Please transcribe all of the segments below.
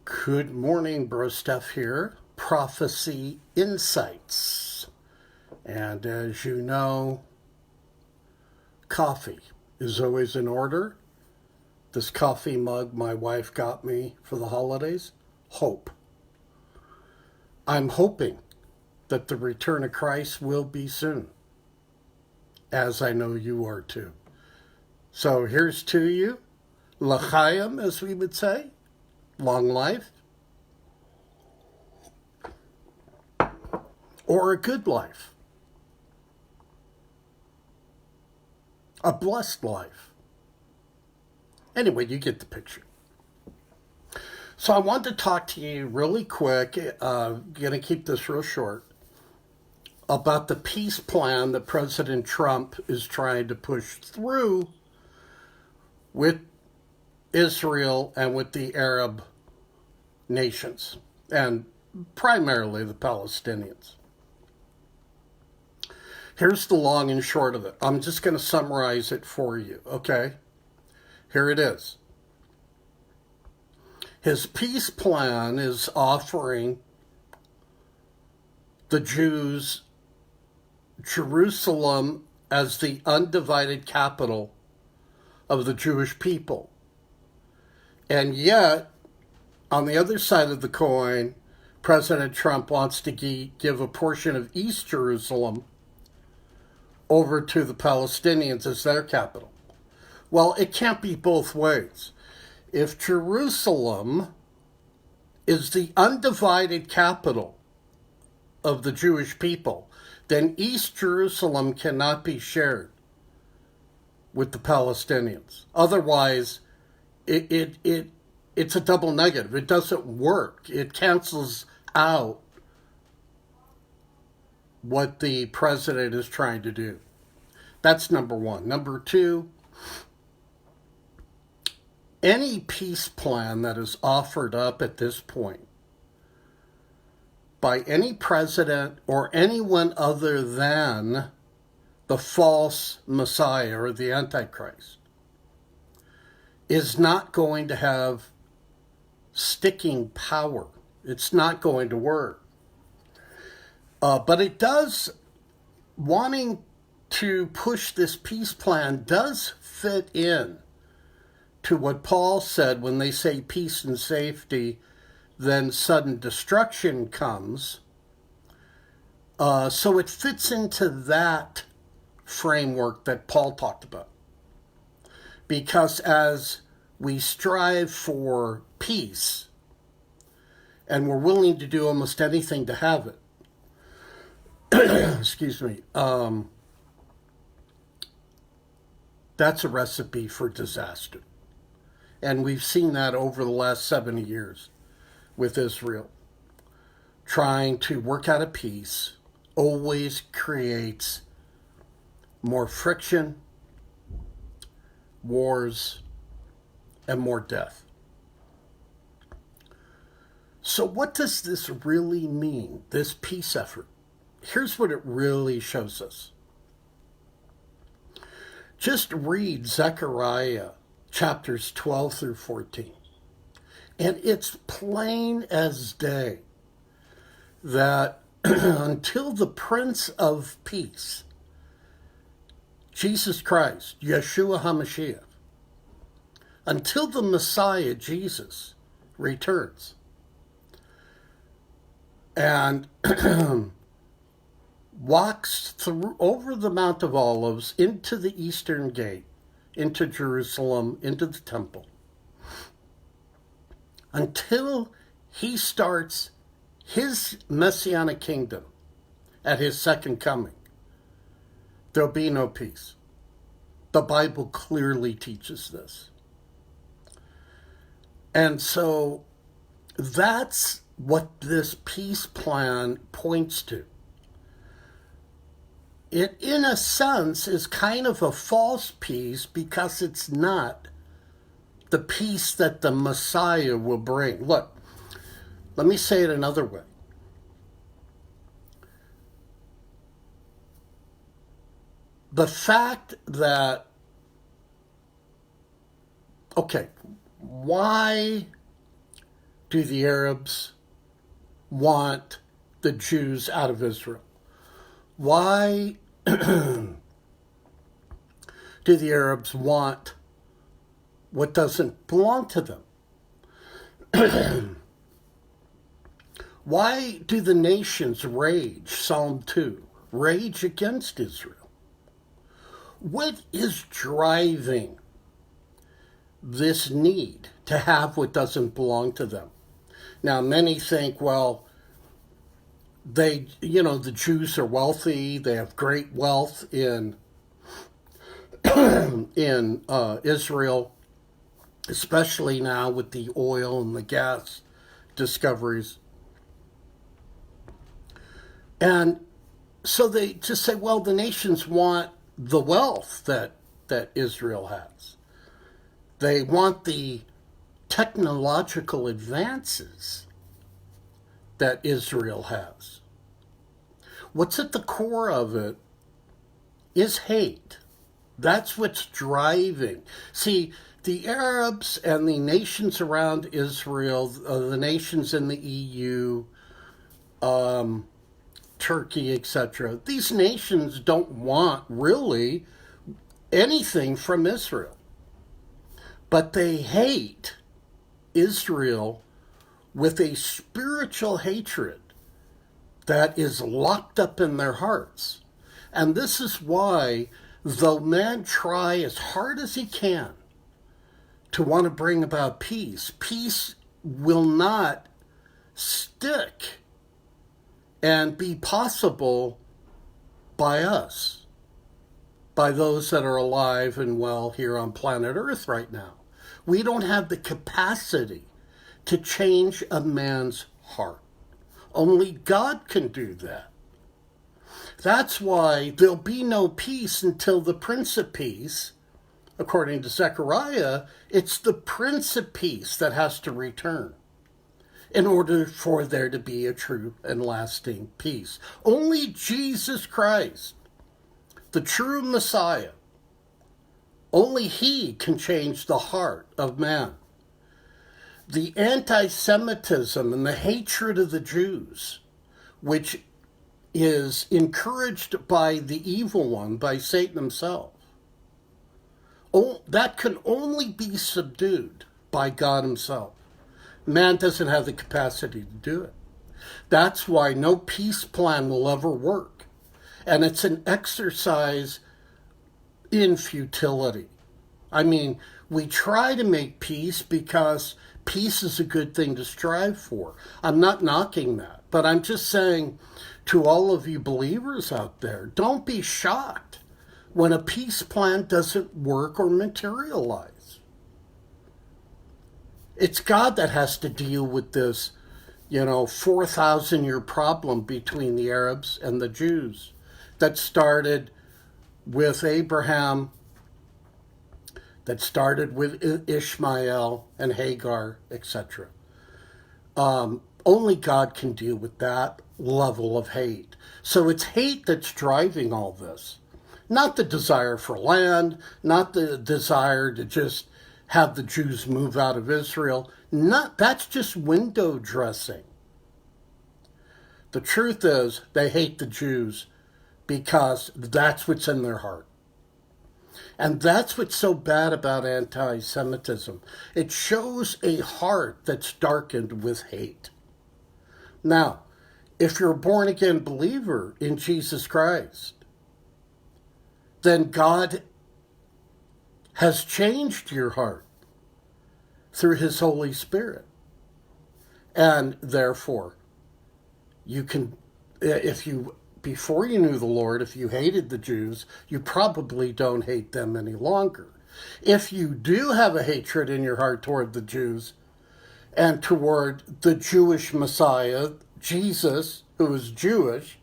Good morning, Bro Steph here. Prophecy Insights. And as you know, coffee is always in order. This coffee mug my wife got me for the holidays, hope. I'm hoping that the return of Christ will be soon, as I know you are too. So here's to you, l'chaim, as we would say, long life, or a good life, a blessed life. Anyway, you get the picture. So I want to talk to you really quick, going to keep this real short, about the peace plan that President Trump is trying to push through with Israel and with the Arab nations, and primarily the Palestinians. Here's the long and short of it. I'm just going to summarize it for you, okay? Here it is. His peace plan is offering the Jews Jerusalem as the undivided capital of the Jewish people. And yet, on the other side of the coin, President Trump wants to give a portion of East Jerusalem over to the Palestinians as their capital. Well, it can't be both ways. If Jerusalem is the undivided capital of the Jewish people, then East Jerusalem cannot be shared with the Palestinians. Otherwise, it's a double negative. It doesn't work. It cancels out what the president is trying to do. That's number one. Number two, any peace plan that is offered up at this point by any president or anyone other than the false Messiah or the Antichrist is not going to have sticking power. It's not going to work. But it does, wanting to push this peace plan does fit in to what Paul said when they say peace and safety, then sudden destruction comes. So it fits into that framework that Paul talked about. Because as we strive for peace, and we're willing to do almost anything to have it, excuse me, that's a recipe for disaster. And we've seen that over the last 70 years with Israel. Trying to work out a peace always creates more friction, wars, and more death. So what does this really mean, this peace effort? Here's what it really shows us. Just read Zechariah chapters 12 through 14. And it's plain as day that until the Prince of Peace, Jesus Christ, Yeshua HaMashiach, until the Messiah, Jesus, returns and walks through over the Mount of Olives into the eastern gate, into Jerusalem, into the temple, until he starts his messianic kingdom at his second coming, there'll be no peace. The Bible clearly teaches this. And so that's what this peace plan points to. It, in a sense, is kind of a false peace because it's not the peace that the Messiah will bring. Look, let me say it another way. The fact that, okay, why do the Arabs want the Jews out of Israel? Why do the Arabs want what doesn't belong to them? Why do the nations rage, Psalm 2, rage against Israel? What is driving this need to have what doesn't belong to them? Now, many think, well, the Jews are wealthy. They have great wealth in Israel, especially now with the oil and the gas discoveries. And so they just say, well, the nations want the wealth that Israel has. They want the technological advances that Israel has. What's at the core of it is hate. That's what's driving. See, the Arabs and the nations around Israel, the nations in the EU, Turkey, etc., these nations don't want really anything from Israel. But they hate Israel with a spiritual hatred that is locked up in their hearts. And this is why, though man try as hard as he can to want to bring about peace, peace will not stick and be possible by us, by those that are alive and well here on planet Earth right now. We don't have the capacity to change a man's heart. Only God can do that. That's why there'll be no peace until the Prince of Peace, according to Zechariah, it's the Prince of Peace that has to return in order for there to be a true and lasting peace. Only Jesus Christ, the true Messiah, only he can change the heart of man. The anti-Semitism and the hatred of the Jews, which is encouraged by the evil one, by Satan himself, that can only be subdued by God himself. Man doesn't have the capacity to do it. That's why no peace plan will ever work. And it's an exercise in futility. I mean, we try to make peace because peace is a good thing to strive for. I'm not knocking that, but I'm just saying to all of you believers out there, don't be shocked when a peace plan doesn't work or materialize. It's God that has to deal with this, 4,000-year problem between the Arabs and the Jews that started with Abraham, that started with Ishmael and Hagar, etc. Only God can deal with that level of hate. So it's hate that's driving all this. Not the desire for land, not the desire to just have the Jews move out of Israel. That's just window dressing. The truth is, they hate the Jews because that's what's in their heart. And that's what's so bad about anti-Semitism. It shows a heart that's darkened with hate. Now, if you're a born-again believer in Jesus Christ, then God has changed your heart through his Holy Spirit. And therefore, you can, before you knew the Lord, if you hated the Jews, you probably don't hate them any longer. If you do have a hatred in your heart toward the Jews and toward the Jewish Messiah, Jesus, who is Jewish,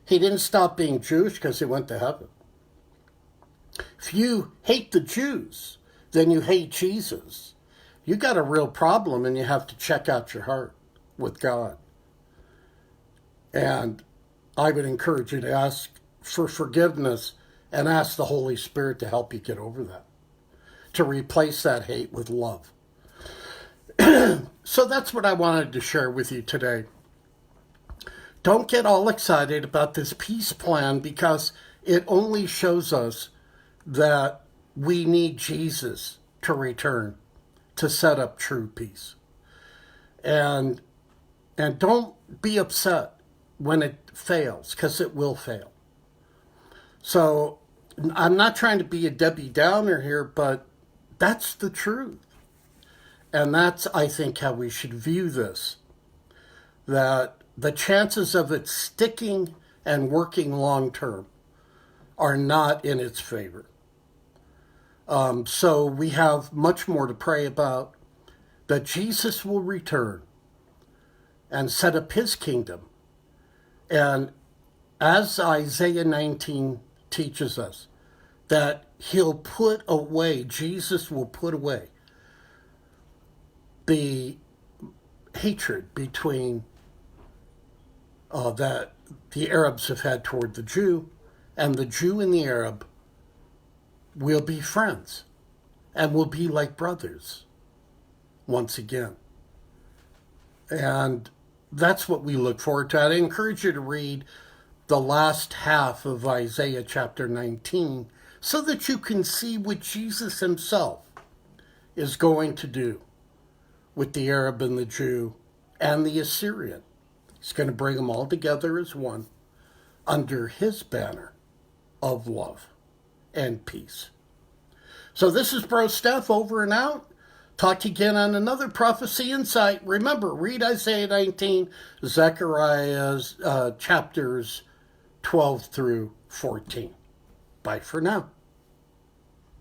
he didn't stop being Jewish because he went to heaven. If you hate the Jews, then you hate Jesus. You got a real problem and you have to check out your heart with God. And I would encourage you to ask for forgiveness and ask the Holy Spirit to help you get over that, to replace that hate with love. So So that's what I wanted to share with you today. Don't get all excited about this peace plan because it only shows us that we need Jesus to return to set up true peace. And don't be upset when it fails, because it will fail. So I'm not trying to be a Debbie Downer here, but that's the truth. And that's, I think, how we should view this. That the chances of it sticking and working long term are not in its favor. So we have much more to pray about, that Jesus will return and set up his kingdom. And as Isaiah 19 teaches us, that Jesus will put away the hatred between that the Arabs have had toward the Jew, and the Jew and the Arab will be friends and will be like brothers once again. And that's what we look forward to. I encourage you to read the last half of Isaiah chapter 19 so that you can see what Jesus himself is going to do with the Arab and the Jew and the Assyrian. He's going to bring them all together as one under his banner of love and peace. So this is Bro Steph, over and out. Talk to you again on another Prophecy Insight. Remember, read Isaiah 19, Zechariah's chapters 12 through 14. Bye for now.